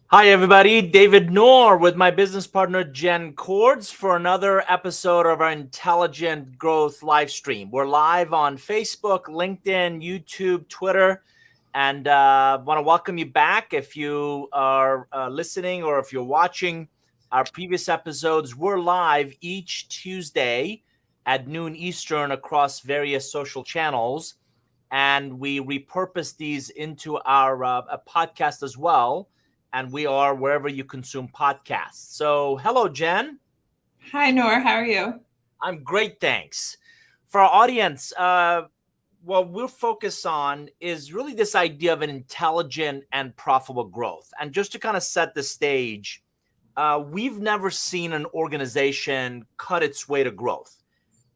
Hi, everybody. David Noor with my business partner, Jen Cords, for another episode of our Intelligent Growth live stream. We're live on Facebook, LinkedIn, YouTube, Twitter, and want to welcome you back. If you are listening or if you're watching our previous episodes, we're live each Tuesday at noon Eastern across various social channels. And we repurpose these into our podcast as well, and we are wherever you consume podcasts. So, hello, Jen. Hi, Noor. How are you? I'm great, thanks. For our audience, what we'll focus on is really this idea of an intelligent and profitable growth. And just to kind of set the stage, we've never seen an organization cut its way to growth.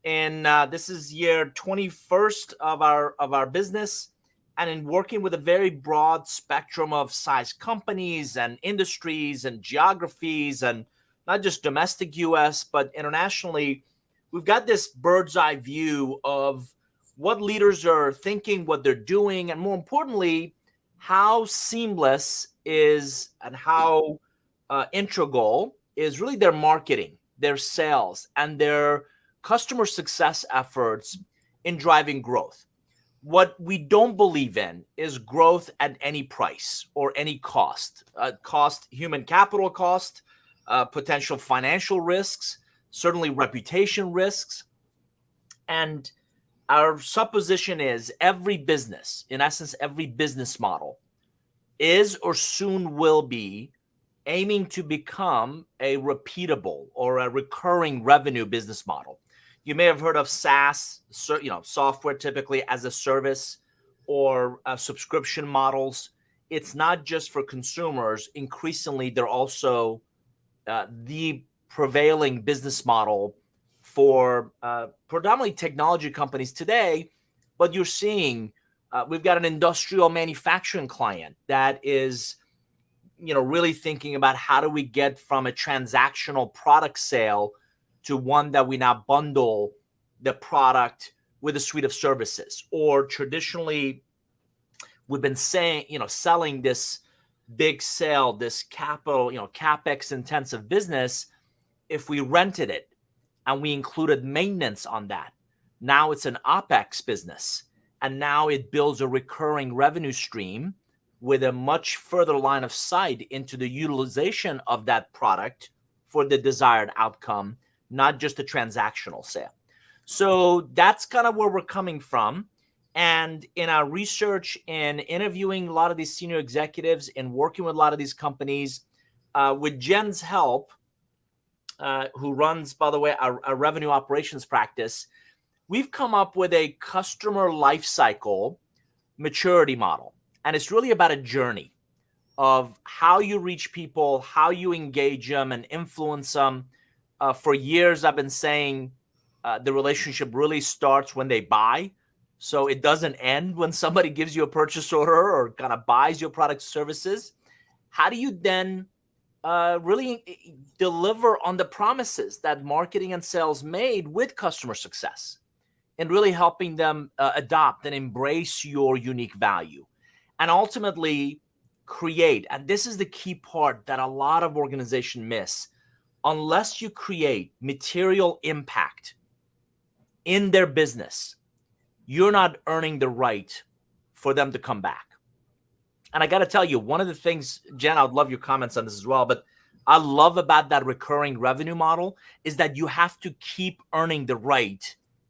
And this is year 21st of our business, and in working with a very broad spectrum of size companies and industries and geographies, and not just domestic US but internationally, we've got this bird's eye view of what leaders are thinking, what they're doing, and more importantly, how seamless is and how integral is really their marketing, their sales, and their customer success efforts in driving growth. What we don't believe in is growth at any price or any cost. Human capital cost, potential financial risks, certainly reputation risks. And our supposition is every business, in essence, every business model is or soon will be aiming to become a repeatable or a recurring revenue business model. You may have heard of SaaS, software typically as a service, or subscription models. It's not just for consumers. Increasingly, they're also the prevailing business model for predominantly technology companies today. But you're seeing we've got an industrial manufacturing client that is really thinking about how do we get from a transactional product sale to one that we now bundle the product with a suite of services. Or traditionally, we've been saying, selling this big sale, this capital, capex intensive business. If we rented it and we included maintenance on that, now it's an opex business, and now it builds a recurring revenue stream with a much further line of sight into the utilization of that product for the desired outcome, not just a transactional sale. So that's kind of where we're coming from. And in our research and interviewing a lot of these senior executives and working with a lot of these companies, with Jen's help, who runs, by the way, our revenue operations practice, we've come up with a customer lifecycle maturity model. And it's really about a journey of how you reach people, how you engage them and influence them. For years, I've been saying the relationship really starts when they buy. So it doesn't end when somebody gives you a purchase order or kind of buys your product services. How do you then really deliver on the promises that marketing and sales made with customer success, and really helping them adopt and embrace your unique value, and ultimately create, and this is the key part that a lot of organizations miss, unless you create material impact in their business, you're not earning the right for them to come back. And I got to tell you, one of the things, Jen, I would love your comments on this as well, but I love about that recurring revenue model is that you have to keep earning the right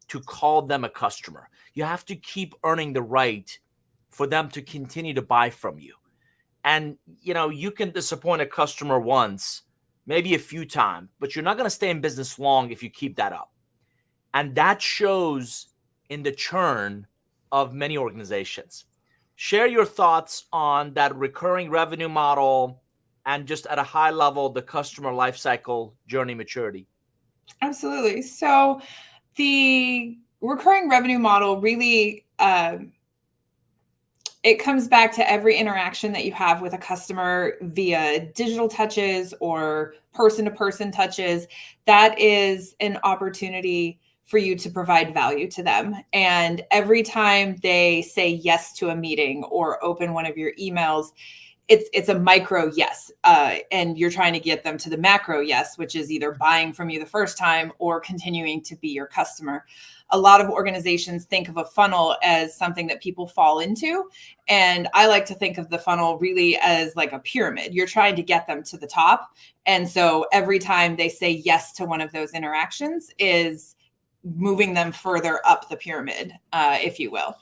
to call them a customer. You have to keep earning the right for them to continue to buy from you. And, you can disappoint a customer once, maybe a few times, but you're not going to stay in business long if you keep that up. And that shows in the churn of many organizations. Share your thoughts on that recurring revenue model and just at a high level, the customer lifecycle journey maturity. Absolutely. So the recurring revenue model really it comes back to every interaction that you have with a customer via digital touches or person-to-person touches. That is an opportunity for you to provide value to them. And every time they say yes to a meeting or open one of your emails, it's a micro yes, and you're trying to get them to the macro yes, which is either buying from you the first time or continuing to be your customer. A lot of organizations think of a funnel as something that people fall into, and I like to think of the funnel really as like a pyramid. You're trying to get them to the top, and so every time they say yes to one of those interactions is moving them further up the pyramid, if you will.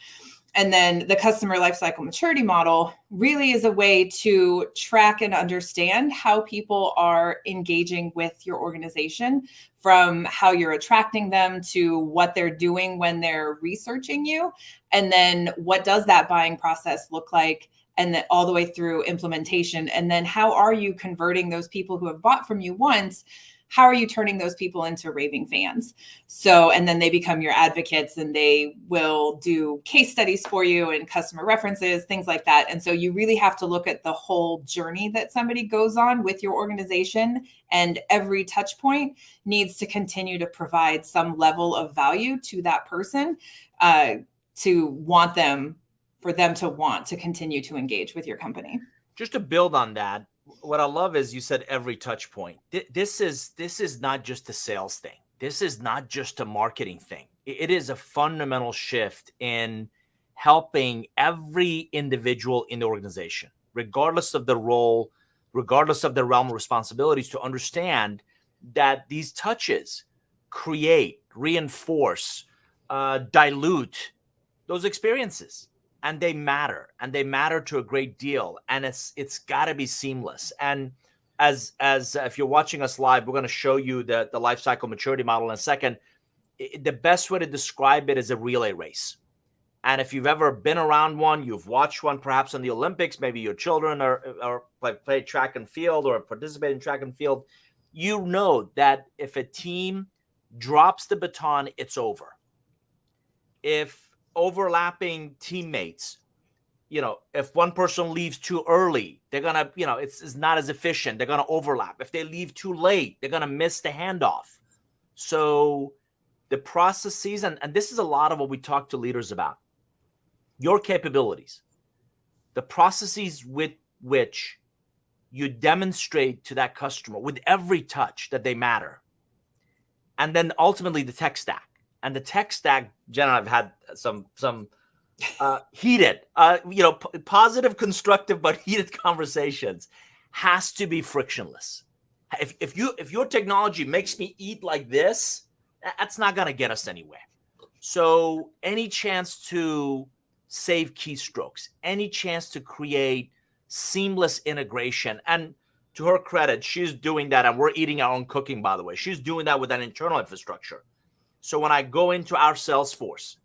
And then the customer lifecycle maturity model really is a way to track and understand how people are engaging with your organization, from how you're attracting them to what they're doing when they're researching you. And then what does that buying process look like? And then all the way through implementation. And then how are you converting those people who have bought from you once? How are you turning those people into raving fans? So, and then they become your advocates, and they will do case studies for you and customer references, things like that. And so you really have to look at the whole journey that somebody goes on with your organization, and every touch point needs to continue to provide some level of value to that person, to want them, for them to want to continue to engage with your company. Just to build on that, what I love is you said every touch point. This is not just a sales thing. This is not just a marketing thing. It is a fundamental shift in helping every individual in the organization, regardless of the role, regardless of their realm of responsibilities, to understand that these touches create, reinforce, dilute those experiences. And they matter to a great deal. And it's got to be seamless. And as if you're watching us live, we're going to show you the life cycle maturity model in a second. The best way to describe it is a relay race. And if you've ever been around one, you've watched one, perhaps on the Olympics, maybe your children or play track and field or participate in track and field, you know that if a team drops the baton, it's over. If overlapping teammates, if one person leaves too early, they're gonna, it's not as efficient. They're gonna overlap. If they leave too late, they're gonna miss the handoff. So the processes, and this is a lot of what we talk to leaders about, your capabilities, the processes with which you demonstrate to that customer with every touch that they matter. And then ultimately the tech stack. And the tech stack, Jen and I've had some heated, positive, constructive, but heated conversations, has to be frictionless. If your technology makes me eat like this, that's not going to get us anywhere. So any chance to save keystrokes, any chance to create seamless integration, and to her credit, she's doing that, and we're eating our own cooking, by the way. She's doing that with an internal infrastructure. So when I go into our Salesforce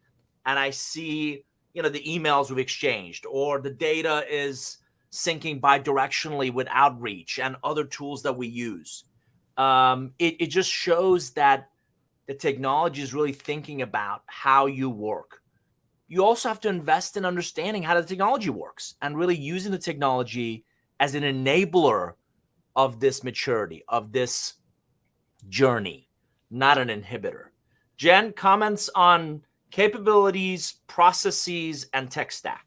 and I see, the emails we've exchanged, or the data is syncing bidirectionally with Outreach and other tools that we use, it just shows that the technology is really thinking about how you work. You also have to invest in understanding how the technology works and really using the technology as an enabler of this maturity, of this journey, not an inhibitor. Jen, comments on capabilities, processes, and tech stack.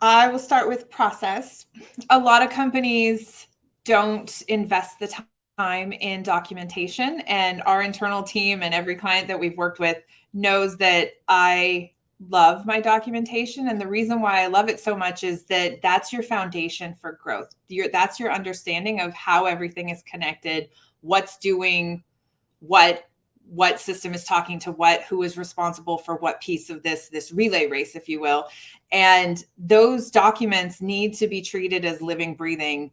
I will start with process. A lot of companies don't invest the time in documentation, and our internal team and every client that we've worked with knows that I love my documentation. And the reason why I love it so much is that that's your foundation for growth. That's your understanding of how everything is connected, what's doing what system is talking to what, who is responsible for what piece of this relay race, if you will. And those documents need to be treated as living, breathing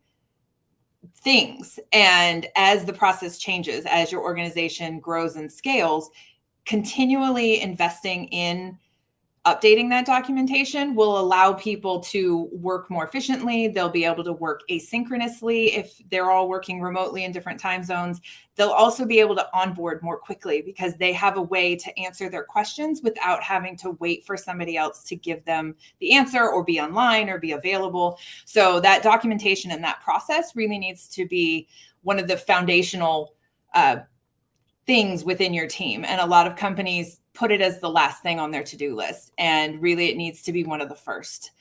things. And as the process changes, as your organization grows and scales, continually investing in updating that documentation will allow people to work more efficiently. They'll be able to work asynchronously if they're all working remotely in different time zones. They'll also be able to onboard more quickly because they have a way to answer their questions without having to wait for somebody else to give them the answer or be online or be available. So that documentation and that process really needs to be one of the foundational things within your team. And a lot of companies put it as the last thing on their to-do list. And really, it needs to be one of the first.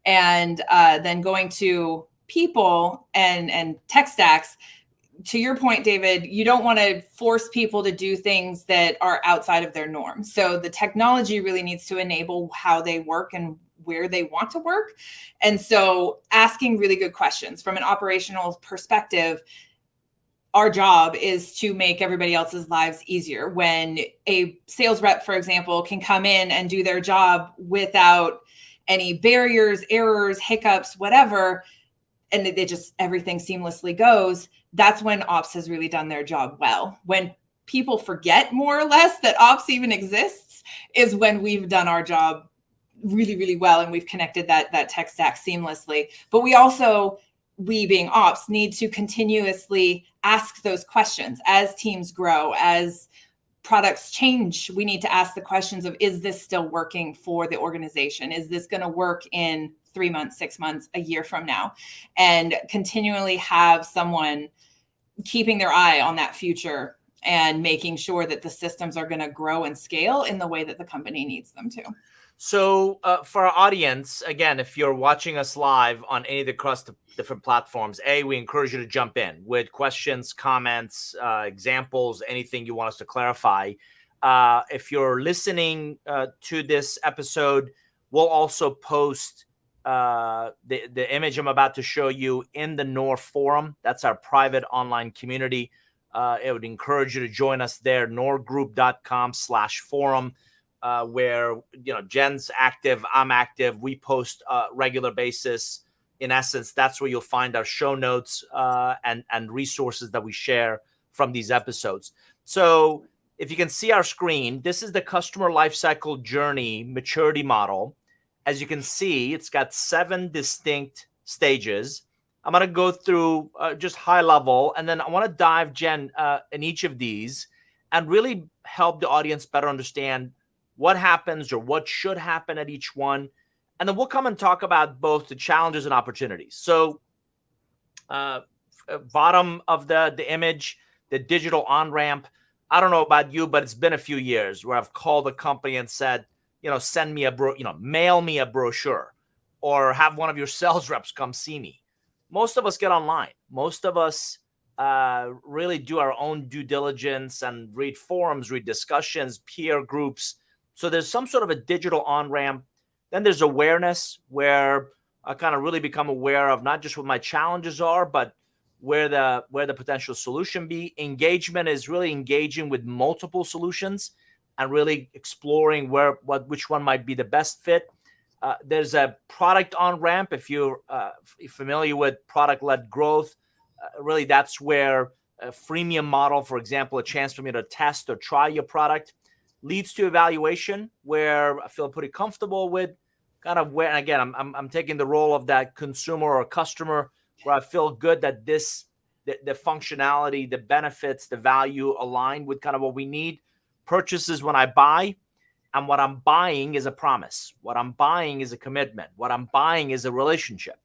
And then going to people and tech stacks, to your point, David, you don't want to force people to do things that are outside of their norm. So the technology really needs to enable how they work and where they want to work. And so asking really good questions from an operational perspective, our job is to make everybody else's lives easier. When a sales rep, for example, can come in and do their job without any barriers, errors, hiccups, whatever, and it just everything seamlessly goes, that's when ops has really done their job well. When people forget more or less that ops even exists is when we've done our job really, really well and we've connected that tech stack seamlessly. But we being ops need to continuously ask those questions as teams grow, as products change. We need to ask the questions of, is this still working for the organization? Is this going to work in 3 months, 6 months, a year from now? And continually have someone keeping their eye on that future and making sure that the systems are going to grow and scale in the way that the company needs them to. So for our audience, again, if you're watching us live on any of the across the different platforms, we encourage you to jump in with questions, comments, examples, anything you want us to clarify. If you're listening to this episode, we'll also post the image I'm about to show you in the NOR forum. That's our private online community. It would encourage you to join us there, norgroup.com/forum. Where Jen's active, I'm active. We post regular basis. In essence, that's where you'll find our show notes and resources that we share from these episodes. So if you can see our screen, this is the Customer Lifecycle Journey Maturity model. As you can see, it's got 7 distinct stages. I'm going to go through just high level, and then I want to dive, Jen, in each of these and really help the audience better understand what happens or what should happen at each one. And then we'll come and talk about both the challenges and opportunities. So bottom of the image, the digital on-ramp. I don't know about you, but it's been a few years where I've called a company and said, send me mail me a brochure or have one of your sales reps come see me. Most of us get online. Most of us really do our own due diligence and read forums, read discussions, peer groups. So there's some sort of a digital on-ramp. Then there's awareness, where I kind of really become aware of not just what my challenges are, but where the potential solution be. Engagement is really engaging with multiple solutions and really exploring which one might be the best fit. There's a product on-ramp. If you're familiar with product-led growth, really that's where a freemium model, for example, a chance for me to test or try your product, leads to evaluation, where I feel pretty comfortable with kind of where, and again, I'm taking the role of that consumer or customer, where I feel good that the functionality, the benefits, the value align with kind of what we need. Purchases when I buy, and what I'm buying is a promise. What I'm buying is a commitment. What I'm buying is a relationship.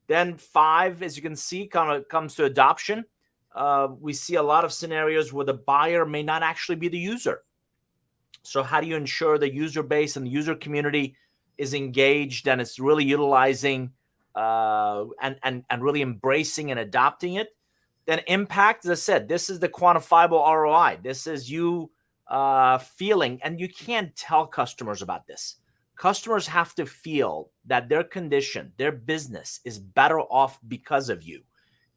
Then 5, as you can see, kind of comes to adoption. We see a lot of scenarios where the buyer may not actually be the user. So how do you ensure the user base and the user community is engaged and it's really utilizing and really embracing and adopting it? Then impact, as I said, this is the quantifiable ROI. This is you feeling, and you can't tell customers about this. Customers have to feel that their condition, their business is better off because of you.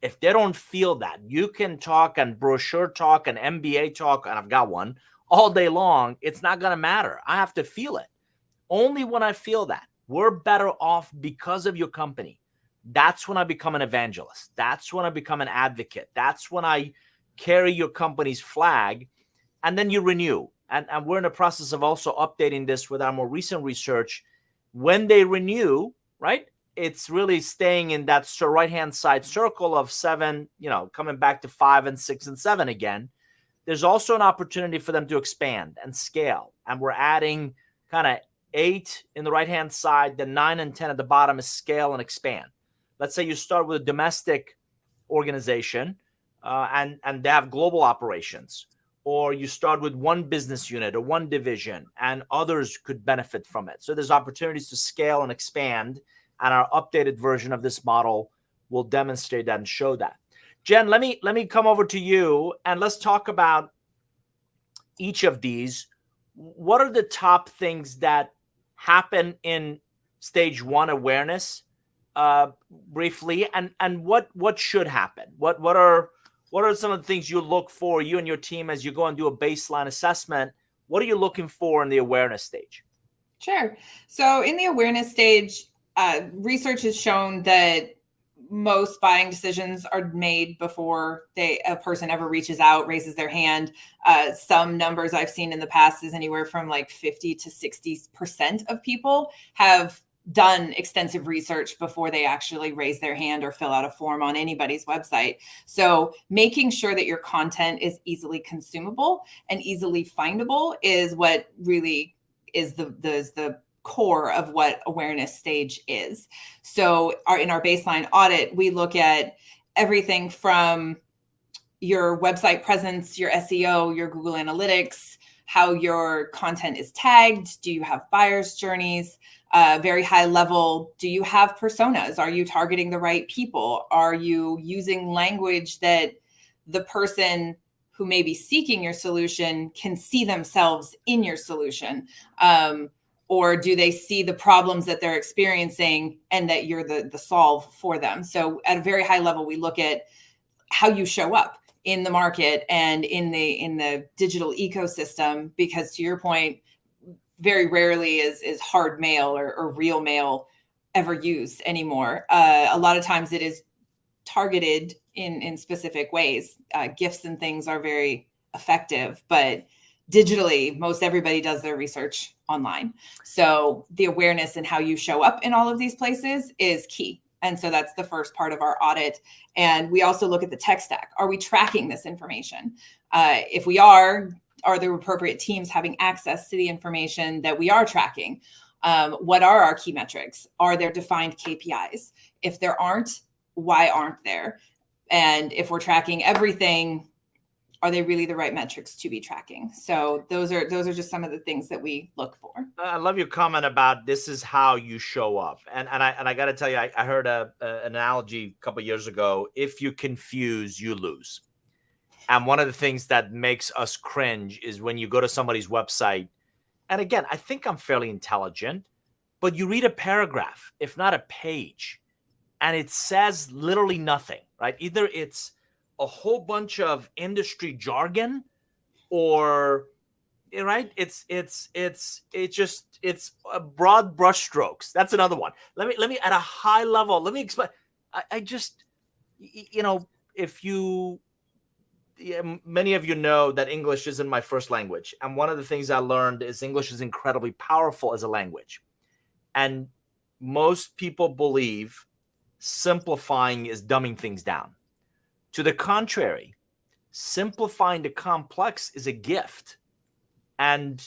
If they don't feel that, you can talk and brochure talk and MBA talk, and I've got one, all day long, it's not going to matter. I have to feel it. Only when I feel that we're better off because of your company, that's when I become an evangelist. That's when I become an advocate. That's when I carry your company's flag, and then you renew. And we're in the process of also updating this with our more recent research. When they renew, right, it's really staying in that right-hand side circle of 7, coming back to 5 and 6 and 7 again. There's also an opportunity for them to expand and scale. And we're adding kind of 8 in the right-hand side, the 9 and 10 at the bottom is scale and expand. Let's say you start with a domestic organization and they have global operations, or you start with one business unit or one division and others could benefit from it. So there's opportunities to scale and expand And our updated version of this model will demonstrate that and show that. Jen, let me come over to you and let's talk about each of these. What are the top things that happen in stage one awareness, briefly, and what should happen? What are some of the things you look for, you and your team, as you go and do a baseline assessment? What are you looking for in the awareness stage? Sure. So in the awareness stage, research has shown that most buying decisions are made before a person ever reaches out, raises their hand. Some numbers I've seen in the past is anywhere from like 50 to 60% of people have done extensive research before they actually raise their hand or fill out a form on anybody's website. So making sure that your content is easily consumable and easily findable is what really is the core of what awareness stage is. So in our baseline audit, we look at everything from your website presence, your SEO, your Google Analytics, how your content is tagged. Do you have buyer's journeys? Very high level, do you have personas? Are you targeting the right people? Are you using language that the person who may be seeking your solution can see themselves in your solution? Or do they see the problems that they're experiencing and that you're the solve for them? So at a very high level, we look at how you show up in the market and in the digital ecosystem, because to your point, very rarely is hard mail or real mail ever used anymore. A lot of times it is targeted in specific ways. Gifts and things are very effective, but digitally, most everybody does their research online. So the awareness and how you show up in all of these places is key. And so that's the first part of our audit. And we also look at the tech stack. Are we tracking this information? If we are the appropriate teams having access to the information that we are tracking? What are our key metrics? Are there defined KPIs? If there aren't, why aren't there? And if we're tracking everything, are they really the right metrics to be tracking? So those are just some of the things that we look for. I love your comment about this is how you show up. And I got to tell you, I heard an analogy a couple of years ago. If you confuse, you lose. And one of the things that makes us cringe is when you go to somebody's website. And again, I think I'm fairly intelligent, but you read a paragraph, if not a page, and it says literally nothing, right? Either it's a whole bunch of industry jargon or, right? It's broad brushstrokes. That's another one. Let me at a high level, let me explain. I just, if you, many of you know that English isn't my first language. And one of the things I learned is English is incredibly powerful as a language. And most people believe simplifying is dumbing things down. To the contrary, simplifying the complex is a gift. And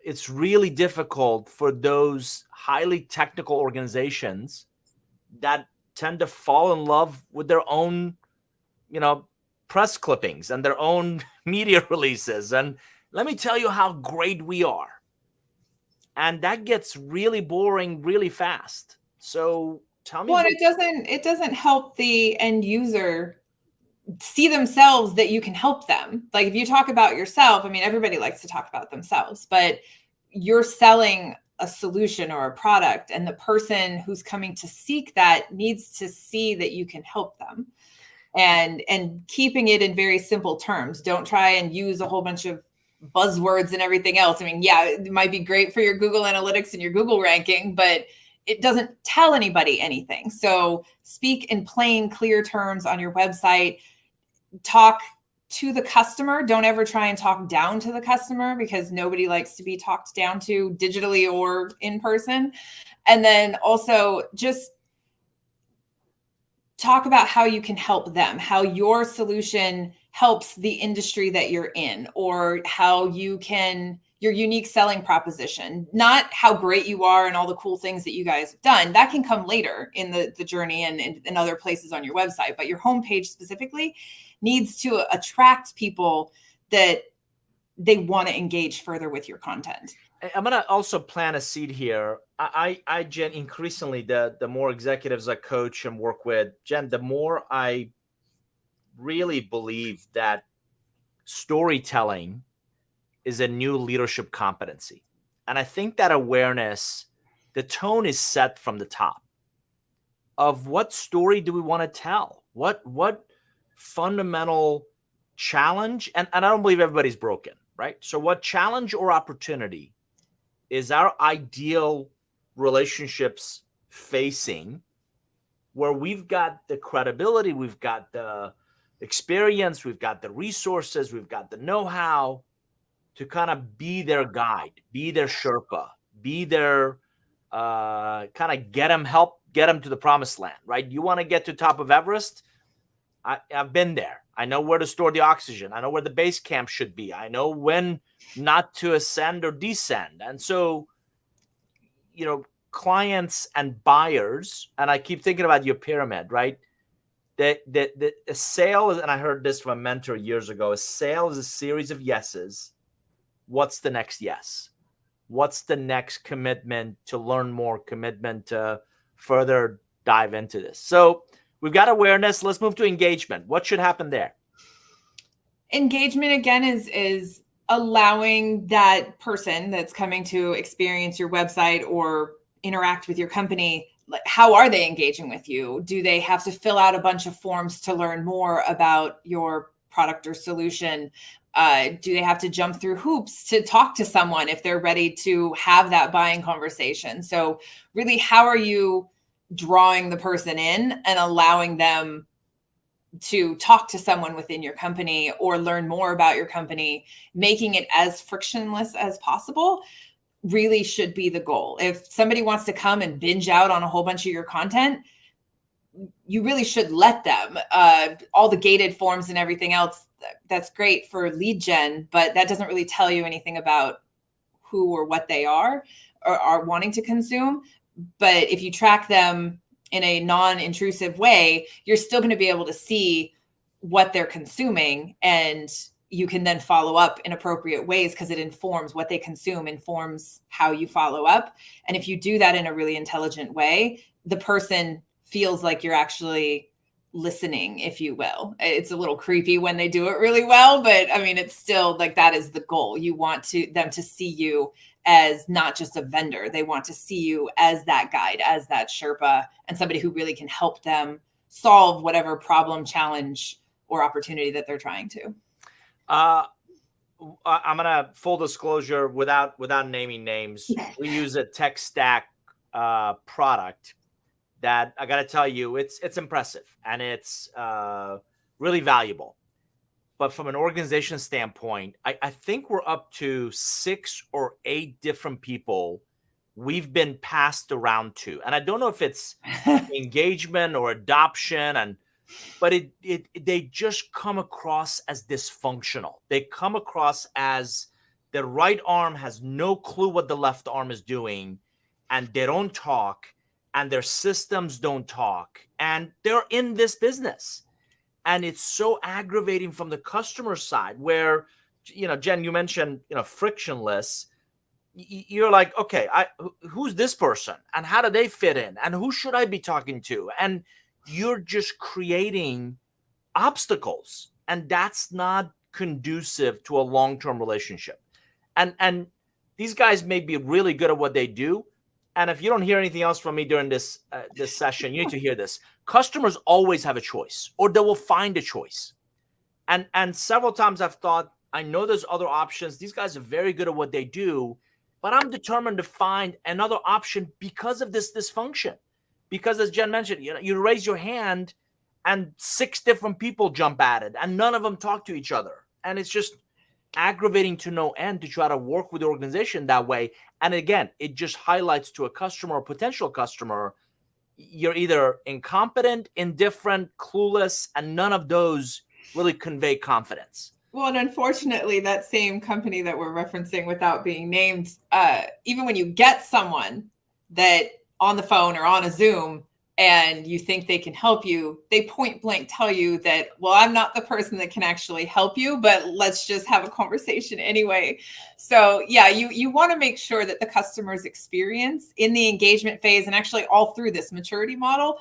it's really difficult for those highly technical organizations that tend to fall in love with their own, press clippings and their own media releases. And let me tell you how great we are. And that gets really boring really fast. So tell me. Well, it doesn't help the end user see themselves that you can help them. Like if you talk about yourself, I mean, everybody likes to talk about themselves, but you're selling a solution or a product, and the person who's coming to seek that needs to see that you can help them. And keeping it in very simple terms. Don't try and use a whole bunch of buzzwords and everything else. I mean, yeah, it might be great for your Google Analytics and your Google ranking, but it doesn't tell anybody anything. So speak in plain, clear terms on your website. Talk to the customer. Don't ever try and talk down to the customer, because nobody likes to be talked down to digitally or in person. And then also just talk about how you can help them, how your solution helps the industry that you're in, or how you can, your unique selling proposition, not how great you are and all the cool things that you guys have done. That can come later in the journey and in other places on your website, but your homepage specifically needs to attract people that they want to engage further with your content. I'm gonna also plant a seed here. Jen, increasingly the more executives I coach and work with, Jen, the more I really believe that storytelling is a new leadership competency. And I think that awareness, the tone is set from the top of what story do we want to tell? What fundamental challenge? And I don't believe everybody's broken, right? So what challenge or opportunity is our ideal relationships facing, where we've got the credibility, we've got the experience, we've got the resources, we've got the know-how to kind of be their guide, be their Sherpa, be their kind of help get them to the promised land, right? You want to get to top of Everest? I've been there. I know where to store the oxygen. I know where the base camp should be. I know when not to ascend or descend. And so, clients and buyers, and I keep thinking about your pyramid, right? The a sale is, and I heard this from a mentor years ago, a sale is a series of yeses. What's the next yes? What's the next commitment to learn more, commitment to further dive into this? So we've got awareness. Let's move to engagement. What should happen there? Engagement, again, is allowing that person that's coming to experience your website or interact with your company. How are they engaging with you? Do they have to fill out a bunch of forms to learn more about your product or solution? Do they have to jump through hoops to talk to someone if they're ready to have that buying conversation? So really, how are you drawing the person in and allowing them to talk to someone within your company or learn more about your company, making it as frictionless as possible? Really should be the goal. If somebody wants to come and binge out on a whole bunch of your content, you really should let them. All the gated forms and everything else, that's great for lead gen, but that doesn't really tell you anything about who or what they are or are wanting to consume. But if you track them in a non-intrusive way, you're still going to be able to see what they're consuming, and you can then follow up in appropriate ways because it informs what they consume, informs how you follow up. And if you do that in a really intelligent way, the person feels like you're actually listening, if you will. It's a little creepy when they do it really well, but I mean, it's still like that is the goal. You want them to see you as not just a vendor. They want to see you as that guide, as that Sherpa, and somebody who really can help them solve whatever problem, challenge, or opportunity that they're trying to. I'm gonna full disclosure without naming names. We use a tech stack product that I got to tell you, it's impressive and it's really valuable. But from an organization standpoint, I think we're up to 6 or 8 different people we've been passed around to. And I don't know if it's engagement or adoption, but they just come across as dysfunctional. They come across as the right arm has no clue what the left arm is doing, and they don't talk, and their systems don't talk, and they're in this business. And it's so aggravating from the customer side where, Jen, you mentioned, frictionless. You're like, okay, who's this person and how do they fit in and who should I be talking to? And you're just creating obstacles, and that's not conducive to a long-term relationship. And these guys may be really good at what they do. And if you don't hear anything else from me during this session, you need to hear this. Customers always have a choice, or they will find a choice. And several times I've thought, I know there's other options. These guys are very good at what they do, but I'm determined to find another option because of this dysfunction. Because as Jen mentioned, you raise your hand and 6 different people jump at it and none of them talk to each other. And it's just aggravating to no end to try to work with the organization that way. And again, it just highlights to a customer or potential customer, you're either incompetent, indifferent, clueless, and none of those really convey confidence. Well, and unfortunately, that same company that we're referencing without being named, even when you get someone that on the phone or on a Zoom and you think they can help you, they point blank tell you that, well, I'm not the person that can actually help you, but let's just have a conversation anyway. So yeah, you want to make sure that the customer's experience in the engagement phase and actually all through this maturity model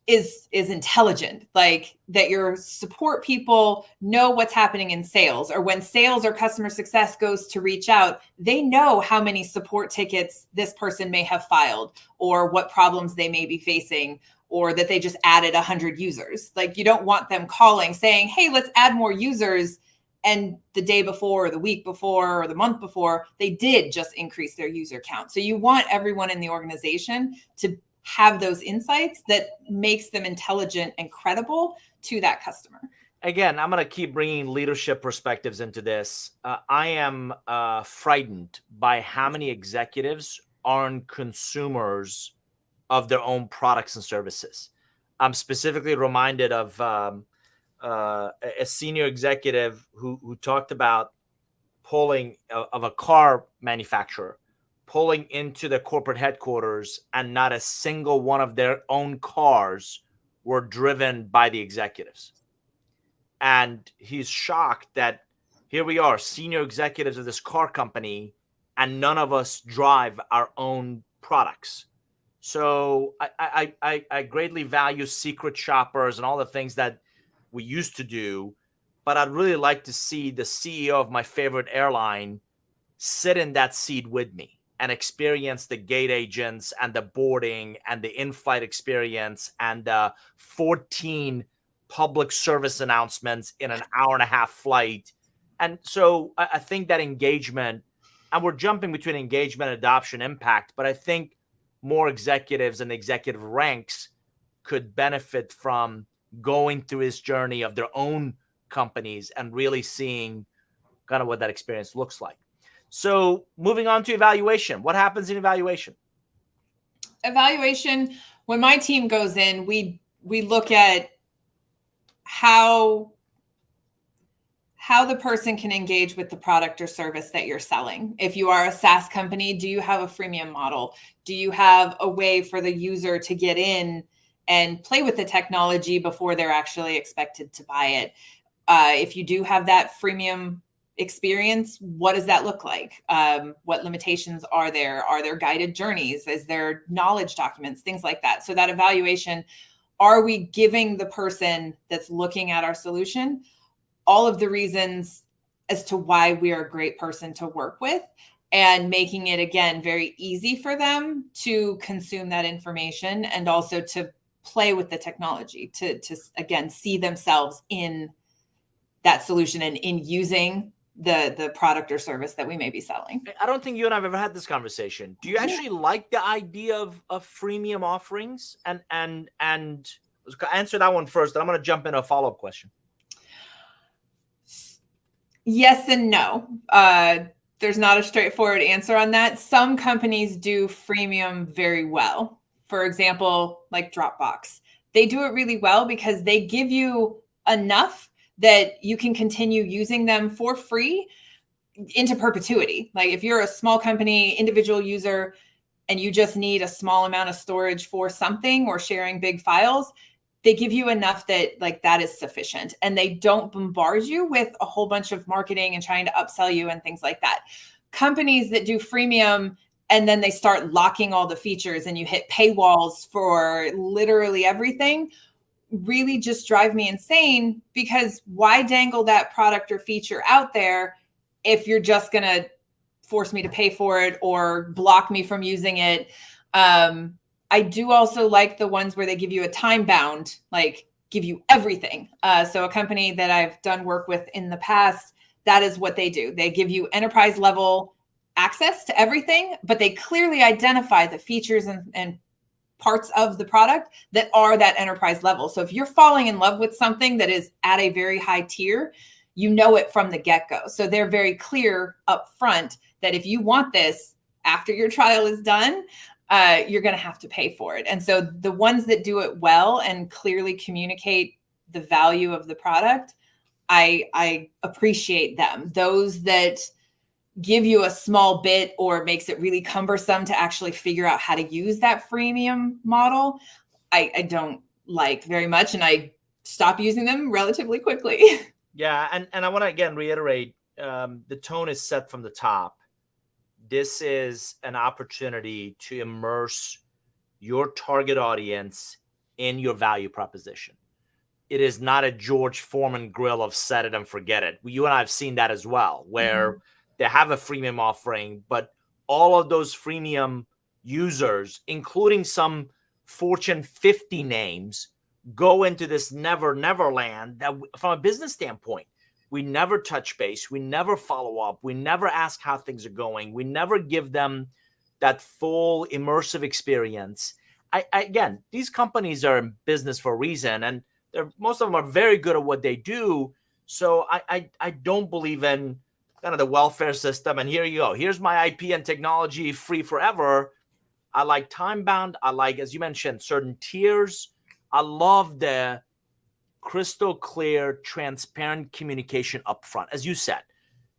is intelligent, like that your support people know what's happening in sales, or when sales or customer success goes to reach out, they know how many support tickets this person may have filed, or what problems they may be facing, or that they just added 100 users. Like, you don't want them calling saying, hey, let's add more users, and the day before or the week before or the month before, they did just increase their user count. So you want everyone in the organization to have those insights that makes them intelligent and credible to that customer. Again, I'm going to keep bringing leadership perspectives into this. I am frightened by how many executives aren't consumers of their own products and services. I'm specifically reminded of a senior executive who talked about pulling of a car manufacturer pulling into the corporate headquarters, and not a single one of their own cars were driven by the executives. And he's shocked that here we are, senior executives of this car company, and none of us drive our own products. So I greatly value secret shoppers and all the things that we used to do, but I'd really like to see the CEO of my favorite airline sit in that seat with me and experience the gate agents and the boarding and the in-flight experience and the 14 public service announcements in an hour and a half flight. And so I think that engagement, and we're jumping between engagement, adoption, impact, but I think more executives and executive ranks could benefit from going through this journey of their own companies and really seeing kind of what that experience looks like. So moving on to evaluation. What happens in evaluation? Evaluation, when my team goes in, we look at how the person can engage with the product or service that you're selling. If you are a SaaS company, do you have a freemium model? Do you have a way for the user to get in and play with the technology before they're actually expected to buy it? If you do have that freemium experience, what does that look like? What limitations are there? Are there guided journeys? Is there knowledge documents? Things like that. So that evaluation, are we giving the person that's looking at our solution all of the reasons as to why we are a great person to work with, and making it, again, very easy for them to consume that information and also to play with the technology, to again, see themselves in that solution and in using the product or service that we may be selling. I don't think you and I have ever had this conversation. Do you actually like the idea of freemium offerings? And answer that one first, then I'm going to jump into a follow-up question. Yes and no. There's not a straightforward answer on that. Some companies do freemium very well. For example, like Dropbox. They do it really well because they give you enough that you can continue using them for free into perpetuity. Like if you're a small company, individual user, and you just need a small amount of storage for something or sharing big files, they give you enough that like that is sufficient, and they don't bombard you with a whole bunch of marketing and trying to upsell you and things like that. Companies that do freemium and then they start locking all the features and you hit paywalls for literally everything really just drive me insane, because why dangle that product or feature out there if you're just going to force me to pay for it or block me from using it? I do also like the ones where they give you a time bound, like give you everything. So a company that I've done work with in the past, that is what they do. They give you enterprise level access to everything, but they clearly identify the features and parts of the product that are that enterprise level. So if you're falling in love with something that is at a very high tier, you know it from the get-go. So they're very clear up front that if you want this after your trial is done, you're going to have to pay for it. And so the ones that do it well and clearly communicate the value of the product, I appreciate them. Those that give you a small bit or makes it really cumbersome to actually figure out how to use that freemium model, I don't like very much, and I stop using them relatively quickly. Yeah, and I want to again reiterate, the tone is set from the top. This is an opportunity to immerse your target audience in your value proposition. It is not a George Foreman grill of set it and forget it. You and I have seen that as well, where they have a freemium offering, but all of those freemium users, including some Fortune 50 names, go into this never land that from a business standpoint, we never touch base, we never follow up, we never ask how things are going, we never give them that full immersive experience. Again, these companies are in business for a reason, and most of them are very good at what they do. So I don't believe in kind of the welfare system. And here you go. Here's my IP and technology free forever. I like time bound. I like, as you mentioned, certain tiers. I love the crystal clear, transparent communication upfront. As you said,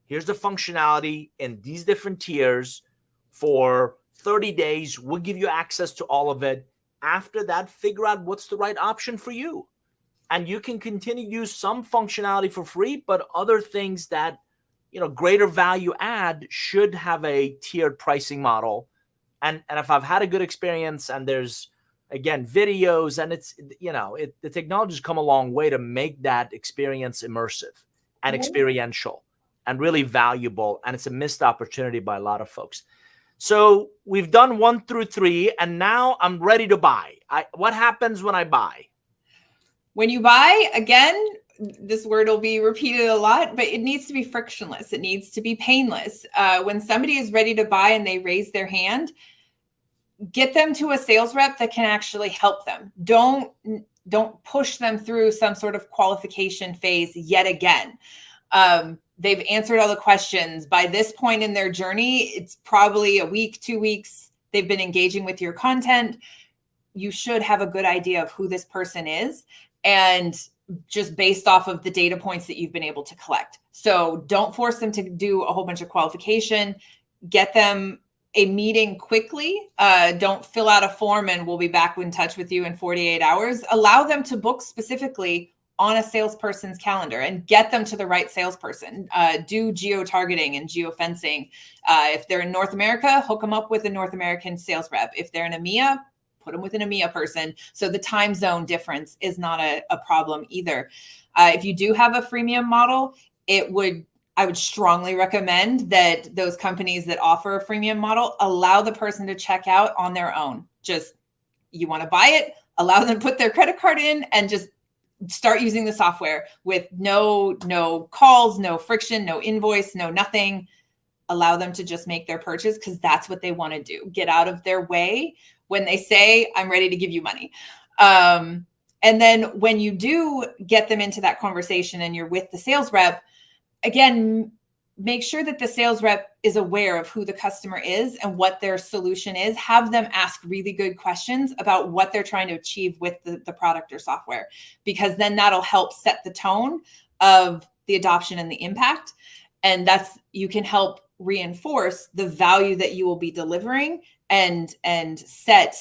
here's the functionality in these different tiers for 30 days. We'll give you access to all of it. After that, figure out what's the right option for you. And you can continue to use some functionality for free, but other things that, greater value add should have a tiered pricing model. And if I've had a good experience and there's, again, videos and it's, the technology's come a long way to make that experience immersive and experiential and really valuable. And it's a missed opportunity by a lot of folks. So we've done 1 through 3, and now I'm ready to buy. What happens when I buy? When you buy, again, this word will be repeated a lot, but it needs to be frictionless. It needs to be painless. When somebody is ready to buy and they raise their hand, get them to a sales rep that can actually help them. Don't push them through some sort of qualification phase yet again. They've answered all the questions. By this point in their journey, it's probably a week, 2 weeks. They've been engaging with your content. You should have a good idea of who this person is, and just based off of the data points that you've been able to collect. So don't force them to do a whole bunch of qualification. Get them a meeting quickly. Don't fill out a form and we'll be back in touch with you in 48 hours. Allow them to book specifically on a salesperson's calendar and get them to the right salesperson. Do geo-targeting and geo-fencing. If they're in North America, hook them up with a North American sales rep. If they're in EMEA, put them with an EMEA person. So the time zone difference is not a problem either. If you do have a freemium model, I would strongly recommend that those companies that offer a freemium model allow the person to check out on their own. Just, you want to buy it, allow them to put their credit card in and just start using the software with no calls, no friction, no invoice, no nothing. Allow them to just make their purchase because that's what they want to do. Get out of their way when they say, I'm ready to give you money. And then when you do get them into that conversation and you're with the sales rep, again, make sure that the sales rep is aware of who the customer is and what their solution is. Have them ask really good questions about what they're trying to achieve with the product or software, because then that'll help set the tone of the adoption and the impact. And you can help reinforce the value that you will be delivering and set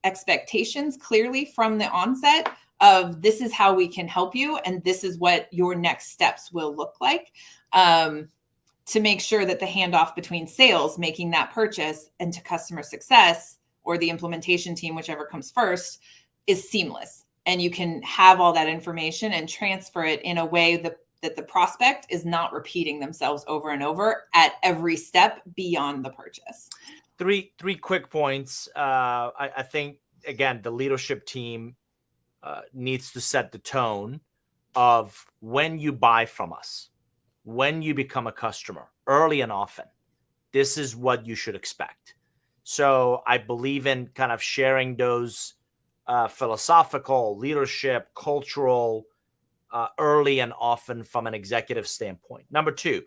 expectations clearly from the onset of this is how we can help you and this is what your next steps will look like, to make sure that the handoff between sales making that purchase and to customer success or the implementation team, whichever comes first, is seamless. And you can have all that information and transfer it in a way that the prospect is not repeating themselves over and over at every step beyond the purchase. Three quick points. I think, again, the leadership team needs to set the tone of when you buy from us, when you become a customer, early and often. This is what you should expect. So I believe in kind of sharing those philosophical, leadership, cultural, early and often from an executive standpoint. Number 2,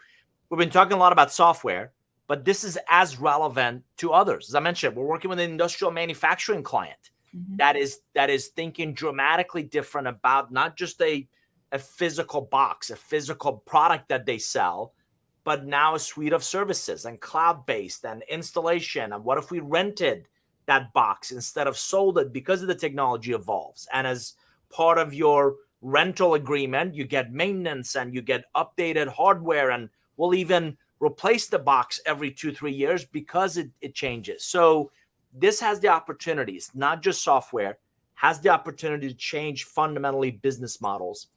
we've been talking a lot about software, but this is as relevant to others. As I mentioned, we're working with an industrial manufacturing client that is thinking dramatically different about not just a physical box, a physical product that they sell, but now a suite of services and cloud-based and installation. And what if we rented that box instead of sold it because of the technology evolves. And as part of your rental agreement, you get maintenance and you get updated hardware, and we'll even replace the box every 2-3 years because it changes. So this has the opportunities, not just software, has the opportunity to change fundamentally business models.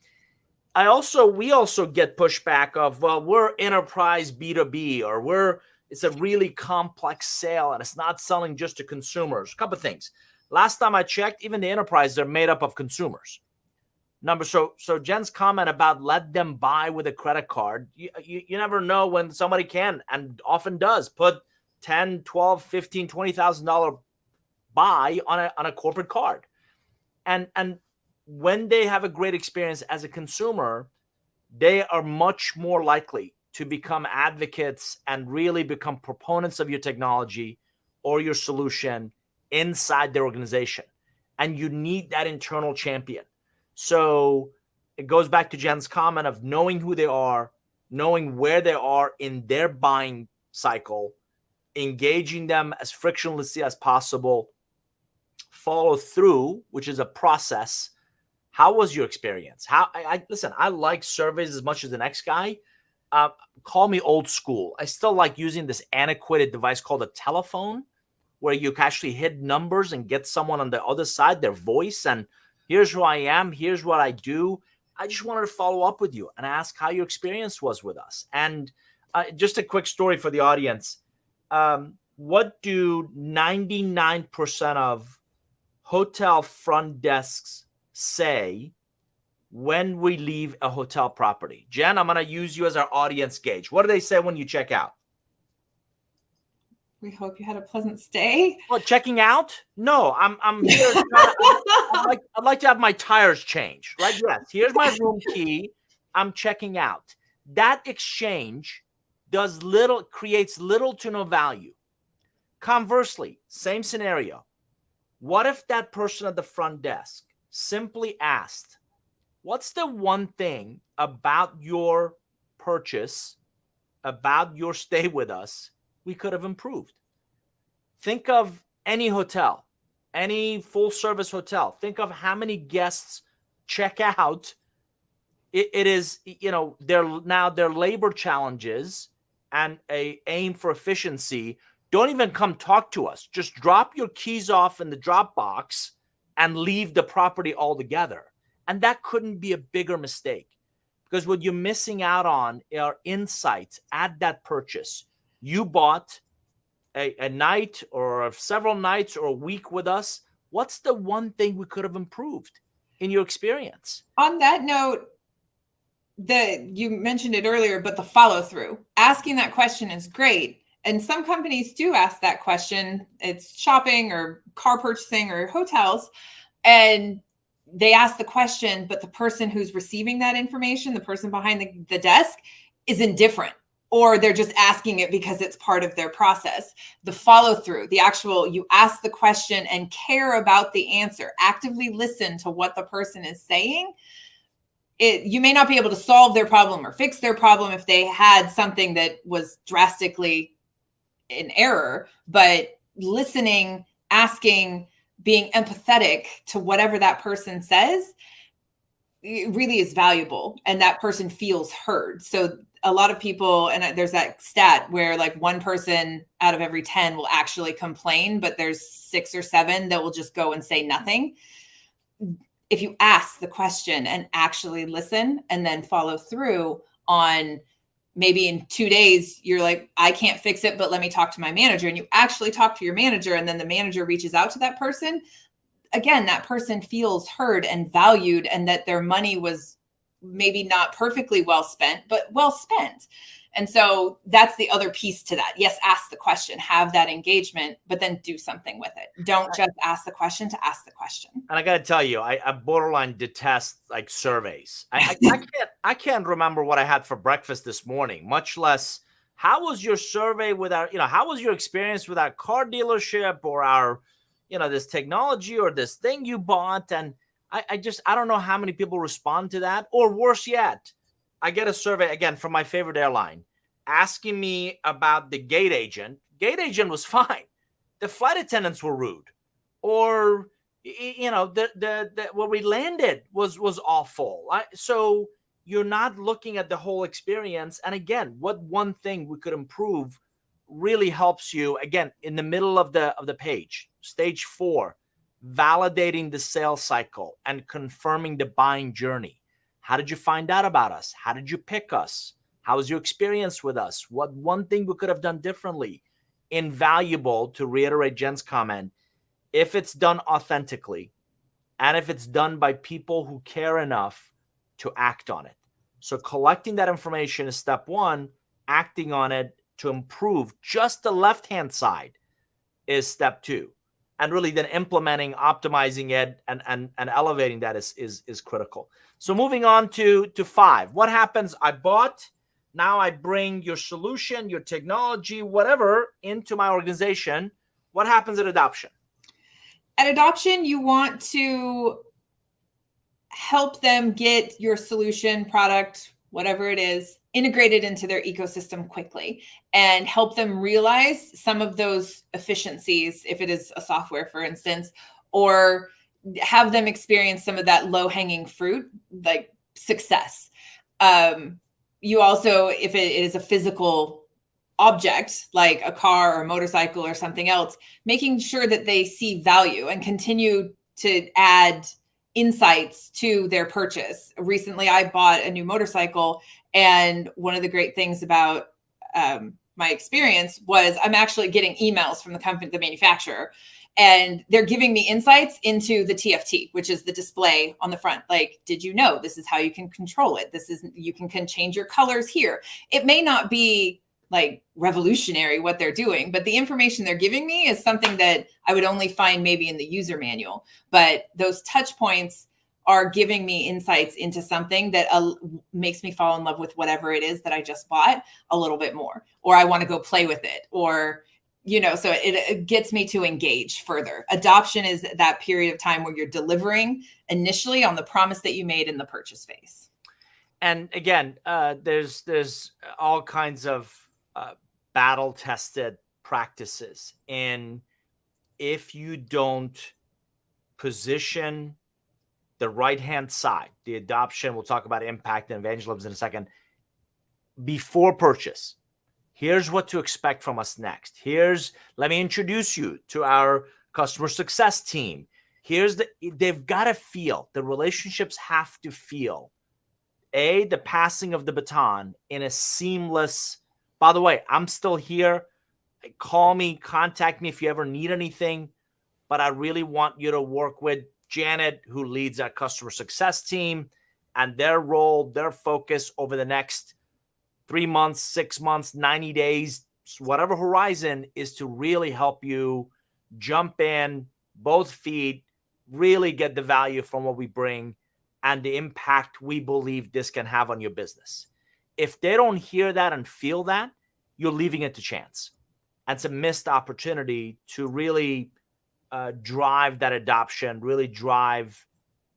We also get pushback of, well, we're enterprise B2B, or it's a really complex sale and it's not selling just to consumers. A couple of things. Last time I checked, even the enterprise, they're made up of consumers. So Jen's comment about let them buy with a credit card, you never know when somebody can and often does put 10, 12, 15, $20,000 buy on a corporate card. And when they have a great experience as a consumer, they are much more likely to become advocates and really become proponents of your technology or your solution inside their organization. And you need that internal champion. So it goes back to Jen's comment of knowing who they are, knowing where they are in their buying cycle, engaging them as frictionlessly as possible, follow through, which is a process. How was your experience? Listen, I like surveys as much as the next guy. Call me old school. I still like using this antiquated device called a telephone, where you can actually hit numbers and get someone on the other side, their voice, and here's who I am, here's what I do. I just wanted to follow up with you and ask how your experience was with us. And just a quick story for the audience. What do 99% of hotel front desks say when we leave a hotel property? Jen, I'm going to use you as our audience gauge. What do they say when you check out? We hope you had a pleasant stay. Well, checking out? No, I'm here. I'd like to have my tires changed, right? Yes, here's my room key. I'm checking out. That exchange creates little to no value. Conversely, same scenario. What if that person at the front desk simply asked, what's the one thing about your purchase, about your stay with us, we could have improved? Think of any hotel, any full service hotel. Think of how many guests check out. It is, their labor challenges and a aim for efficiency. Don't even come talk to us. Just drop your keys off in the drop box and leave the property altogether. And that couldn't be a bigger mistake, because what you're missing out on are insights at that purchase. You bought a night or several nights or a week with us. What's the one thing we could have improved in your experience? On that note, you mentioned it earlier, but the follow through, asking that question is great. And some companies do ask that question. It's shopping or car purchasing or hotels. And they ask the question, but the person who's receiving that information, the person behind the desk, is indifferent, or they're just asking it because it's part of their process. The follow through, you ask the question and care about the answer, actively listen to what the person is saying. You may not be able to solve their problem or fix their problem if they had something that was drastically in error, but listening, asking, being empathetic to whatever that person says, it really is valuable, and that person feels heard. So a lot of people, and there's that stat where like 1 person out of every 10 will actually complain, but there's 6 or 7 that will just go and say nothing. If you ask the question and actually listen and then follow through on, maybe in 2 days, you're like, I can't fix it, but let me talk to my manager. And you actually talk to your manager, and then the manager reaches out to that person. Again, that person feels heard and valued, and that their money was maybe not perfectly well spent, but well spent. And so that's the other piece to that. Yes, ask the question, have that engagement, but then do something with it. Don't just ask the question to ask the question. And I got to tell you, I borderline detest like surveys. I can't remember what I had for breakfast this morning, much less how was your survey with our, how was your experience with our car dealership or our, this technology or this thing you bought. And I don't know how many people respond to that. Or worse yet, I get a survey again from my favorite airline asking me about the gate agent. Gate agent was fine. the flight attendants were rude, or the where we landed was awful. So you're not looking at the whole experience. And again, what one thing we could improve really helps you, again, in the middle of the page, stage 4, validating the sales cycle and confirming the buying journey. How did you find out about us? How did you pick us? How was your experience with us? What one thing we could have done differently? Invaluable, to reiterate Jen's comment, if it's done authentically and if it's done by people who care enough to act on it. So collecting that information is step 1. Acting on it to improve just the left-hand side is step 2. And really then implementing, optimizing it, and elevating that is critical. So moving on to 5. What happens? I bought. Now I bring your solution, your technology, whatever, into my organization. What happens at adoption? At adoption, you want to help them get your solution, product, whatever it is, integrated into their ecosystem quickly and help them realize some of those efficiencies, if it is a software, for instance, or have them experience some of that low-hanging fruit, like success. You also, if it is a physical object, like a car or a motorcycle or something else, making sure that they see value and continue to add insights to their purchase. Recently, I bought a new motorcycle, and one of the great things about my experience was I'm actually getting emails from the company, the manufacturer, and they're giving me insights into the TFT, which is the display on the front. Like, did you know this is how you can control it? You can change your colors here. It may not be like revolutionary what they're doing, but the information they're giving me is something that I would only find maybe in the user manual. But those touch points are giving me insights into something that makes me fall in love with whatever it is that I just bought a little bit more, or I want to go play with it, or, so it gets me to engage further. Adoption is that period of time where you're delivering initially on the promise that you made in the purchase phase. And again, there's all kinds of battle-tested practices. And if you don't position the right-hand side, the adoption, we'll talk about impact and evangelism in a second, before purchase, here's what to expect from us next. Let me introduce you to our customer success team. They've got to feel, the relationships have to feel, the passing of the baton in a seamless, by the way, I'm still here. Call me, contact me if you ever need anything, but I really want you to work with Janet, who leads our customer success team, and their role, their focus over the next 3 months, 6 months, 90 days, whatever horizon, is to really help you jump in, both feet, really get the value from what we bring and the impact we believe this can have on your business. If they don't hear that and feel that, you're leaving it to chance. And it's a missed opportunity to really drive that adoption, really drive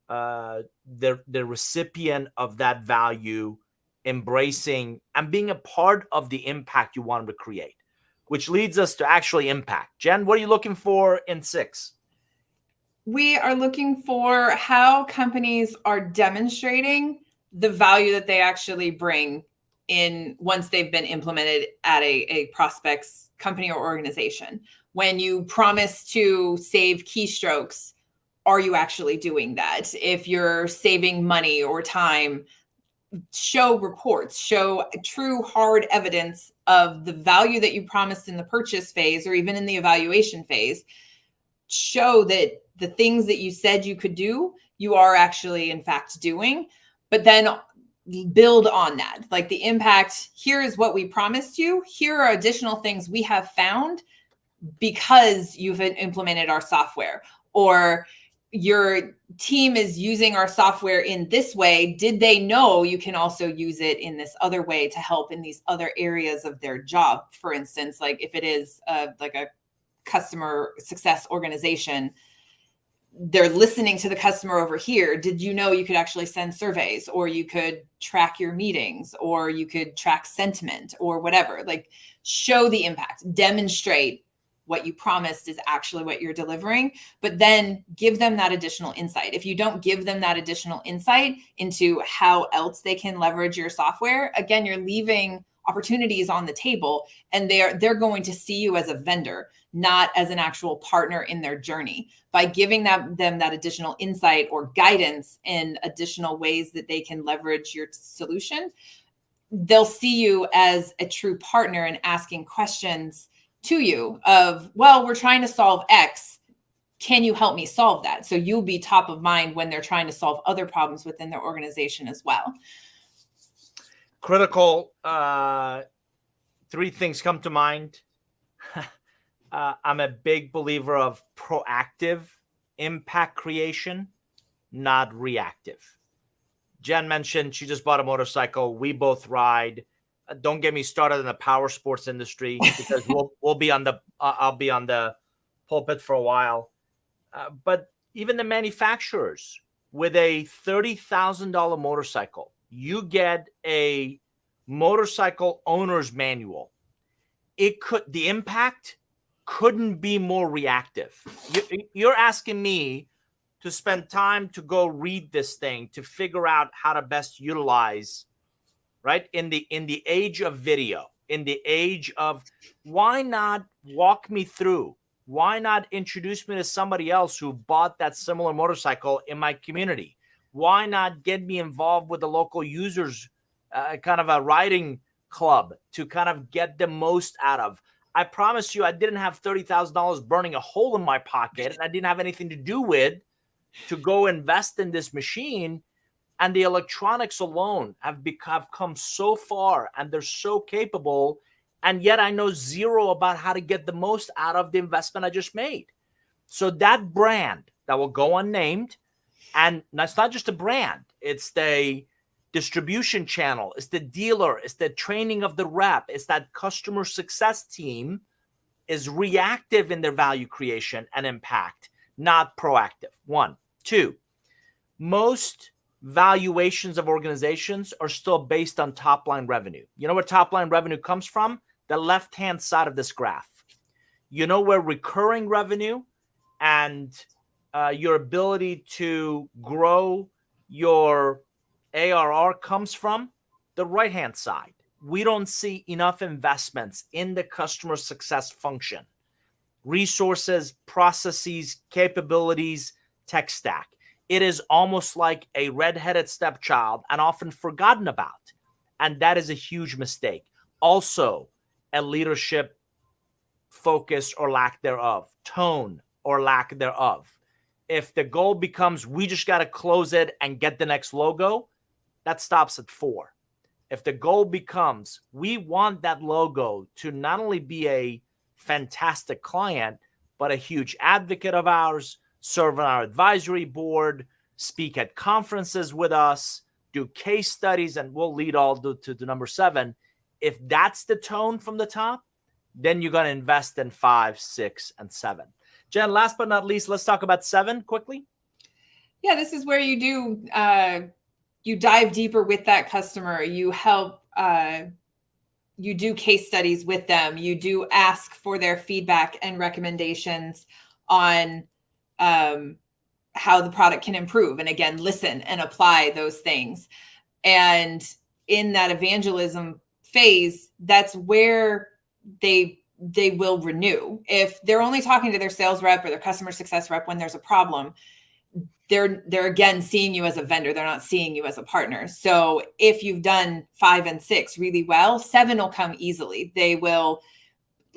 the recipient of that value embracing and being a part of the impact you want to create, which leads us to actually impact. Jen, what are you looking for in 6? We are looking for how companies are demonstrating the value that they actually bring in once they've been implemented at a prospect's company or organization. When you promise to save keystrokes, are you actually doing that? If you're saving money or time, show reports, show true hard evidence of the value that you promised in the purchase phase or even in the evaluation phase. Show that the things that you said you could do, you are actually in fact doing, but then build on that. Like the impact, here is what we promised you. Here are additional things we have found because you've implemented our software, or your team is using our software in this way. Did they know you can also use it in this other way to help in these other areas of their job? For instance, like if it is like a customer success organization, they're listening to the customer over here. Did you know you could actually send surveys, or you could track your meetings, or you could track sentiment, or whatever? Like, show the impact, demonstrate what you promised is actually what you're delivering, but then give them that additional insight. If you don't give them that additional insight into how else they can leverage your software, again, you're leaving opportunities on the table, and they're going to see you as a vendor, not as an actual partner in their journey. By giving them that additional insight or guidance in additional ways that they can leverage your solution, they'll see you as a true partner and asking questions to you of, well, we're trying to solve X. Can you help me solve that? So you'll be top of mind when they're trying to solve other problems within their organization as well. Critical. Three things come to mind. I'm a big believer of proactive impact creation, not reactive. Jen mentioned she just bought a motorcycle. We both ride. Don't get me started in the power sports industry, because we'll be on the I'll be on the pulpit for a while. But even the manufacturers, with a $30,000 motorcycle, you get a motorcycle owner's manual. The impact couldn't be more reactive. You're asking me to spend time to go read this thing to figure out how to best utilize, right? In the age of video, in the age of, why not walk me through? Why not introduce me to somebody else who bought that similar motorcycle in my community? Why not get me involved with the local users, kind of a riding club, to kind of get the most out of? I promise you, I didn't have $30,000 burning a hole in my pocket, and I didn't have anything to do with to go invest in this machine. And the electronics alone have come so far, and they're so capable. And yet I know zero about how to get the most out of the investment I just made. So that brand that will go unnamed, and that's not just a brand, it's the distribution channel, it's the dealer, it's the training of the rep, it's that customer success team, is reactive in their value creation and impact, not proactive. 1. 2, most valuations of organizations are still based on top line revenue. You know where top line revenue comes from? The left-hand side of this graph. You know where recurring revenue and your ability to grow your ARR comes from? The right-hand side. We don't see enough investments in the customer success function. Resources, processes, capabilities, tech stack. It is almost like a redheaded stepchild and often forgotten about. And that is a huge mistake. Also, a leadership focus or lack thereof, tone or lack thereof. If the goal becomes, we just got to close it and get the next logo, that stops at 4. If the goal becomes, we want that logo to not only be a fantastic client, but a huge advocate of ours, serve on our advisory board, speak at conferences with us, do case studies, and we'll lead all to number 7. If that's the tone from the top, then you're going to invest in 5, 6, and 7. Jen, last but not least, let's talk about 7 quickly. Yeah, this is where you do you dive deeper with that customer. You help. You do case studies with them. You do ask for their feedback and recommendations on how the product can improve. And again, listen and apply those things. And in that evangelism phase, that's where they will renew. If they're only talking to their sales rep or their customer success rep when there's a problem, they're again seeing you as a vendor. They're not seeing you as a partner. So if you've done 5 and 6 really well, 7 will come easily. They will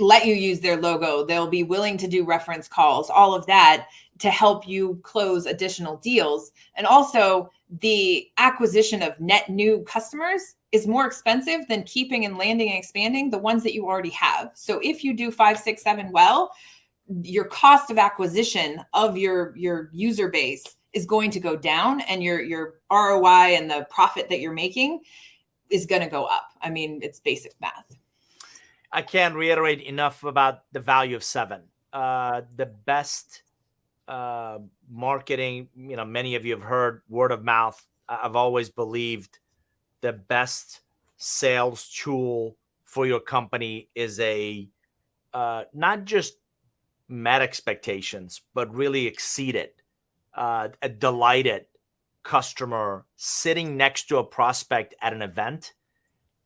let you use their logo. They'll be willing to do reference calls, all of that, to help you close additional deals. And also, the acquisition of net new customers is more expensive than keeping and landing and expanding the ones that you already have. So if you do 5, 6, 7 well, your cost of acquisition of your user base is going to go down, and your ROI and the profit that you're making is going to go up. I mean, it's basic math. I can't reiterate enough about the value of 7. The best marketing, many of you have heard word of mouth. I've always believed the best sales tool for your company is a not just met expectations, but really exceeded, a delighted customer sitting next to a prospect at an event,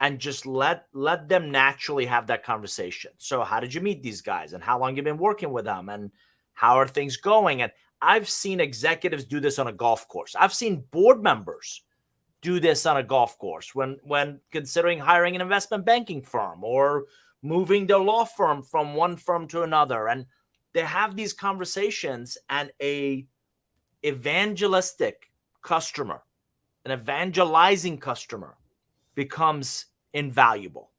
and just let them naturally have that conversation. So how did you meet these guys, and how long you been working with them, and how are things going? And I've seen executives do this on a golf course. I've seen board members do this on a golf course when considering hiring an investment banking firm or moving their law firm from one firm to another. And they have these conversations, and a evangelistic customer, an evangelizing customer, becomes invaluable.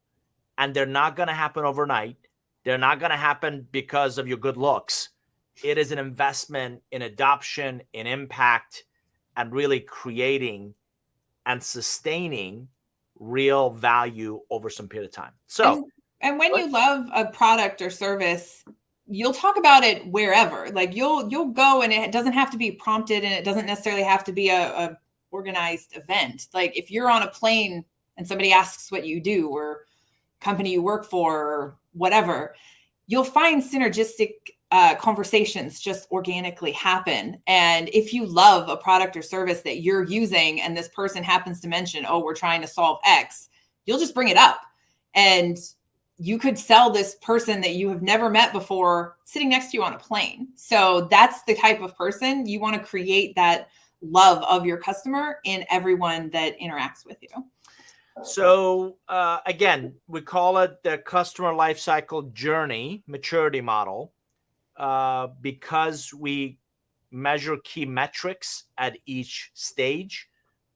And they're not going to happen overnight. They're not going to happen because of your good looks. It is an investment in adoption, in impact, and really creating and sustaining real value over some period of time. So, and when you love a product or service, you'll talk about it wherever. Like you'll go, and it doesn't have to be prompted, and it doesn't necessarily have to be a organized event. Like if you're on a plane and somebody asks what you do or company you work for or whatever, you'll find synergistic conversations just organically happen. And if you love a product or service that you're using, and this person happens to mention, oh, we're trying to solve X, you'll just bring it up. And you could sell this person that you have never met before sitting next to you on a plane. So that's the type of person you want to create, that love of your customer in everyone that interacts with you. So again, we call it the Customer Lifecycle Journey Maturity Model because we measure key metrics at each stage.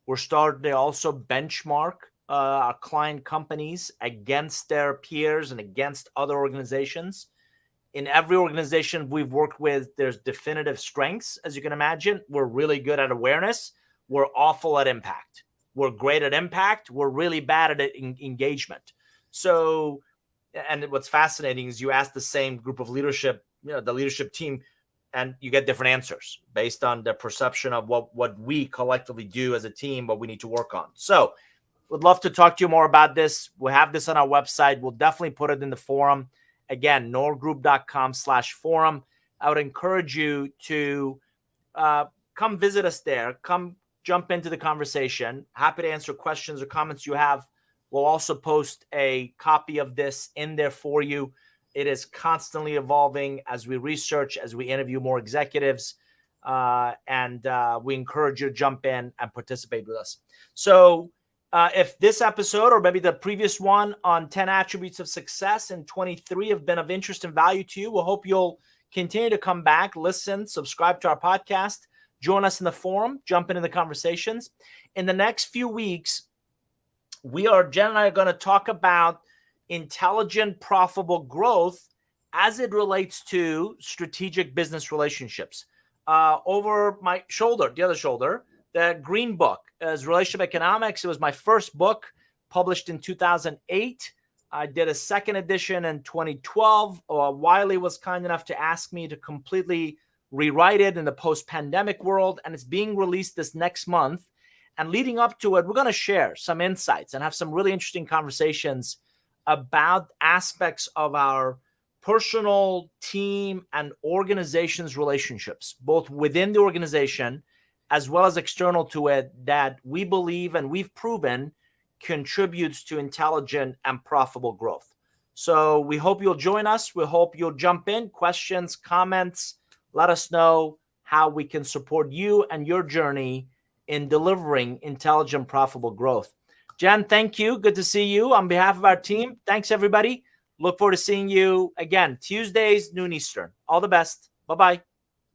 We're starting to also benchmark our client companies against their peers and against other organizations. In every organization we've worked with, there's definitive strengths, as you can imagine. We're really good at awareness. We're awful at impact. We're great at impact. We're really bad at engagement. So, and what's fascinating is you ask the same group of leadership, the leadership team, and you get different answers based on the perception of what we collectively do as a team, what we need to work on. So would love to talk to you more about this. We'll have this on our website. We'll definitely put it in the forum. Again, norgroup.com/forum. I would encourage you to come visit us there. Come jump into the conversation. Happy to answer questions or comments you have. We'll also post a copy of this in there for you. It is constantly evolving as we research, as we interview more executives, and we encourage you to jump in and participate with us. So if this episode, or maybe the previous one on 10 attributes of success in 23, have been of interest and value to you, we'll hope you'll continue to come back, listen, subscribe to our podcast, join us in the forum, jump into the conversations. In the next few weeks, Jen and I are going to talk about intelligent, profitable growth as it relates to strategic business relationships. Over my shoulder, the other shoulder, the Green Book is Relationship Economics. It was my first book, published in 2008. I did a second edition in 2012. Wiley was kind enough to ask me to completely rewrite it in the post-pandemic world, and it's being released this next month. And leading up to it, we're going to share some insights and have some really interesting conversations about aspects of our personal, team, and organization's relationships, both within the organization as well as external to it, that we believe and we've proven contributes to intelligent and profitable growth. So we hope you'll join us. We hope you'll jump in. Questions, comments, let us know how we can support you and your journey in delivering intelligent, profitable growth. Jen, thank you. Good to see you. On behalf of our team, thanks, everybody. Look forward to seeing you again Tuesdays, noon Eastern. All the best. Bye-bye.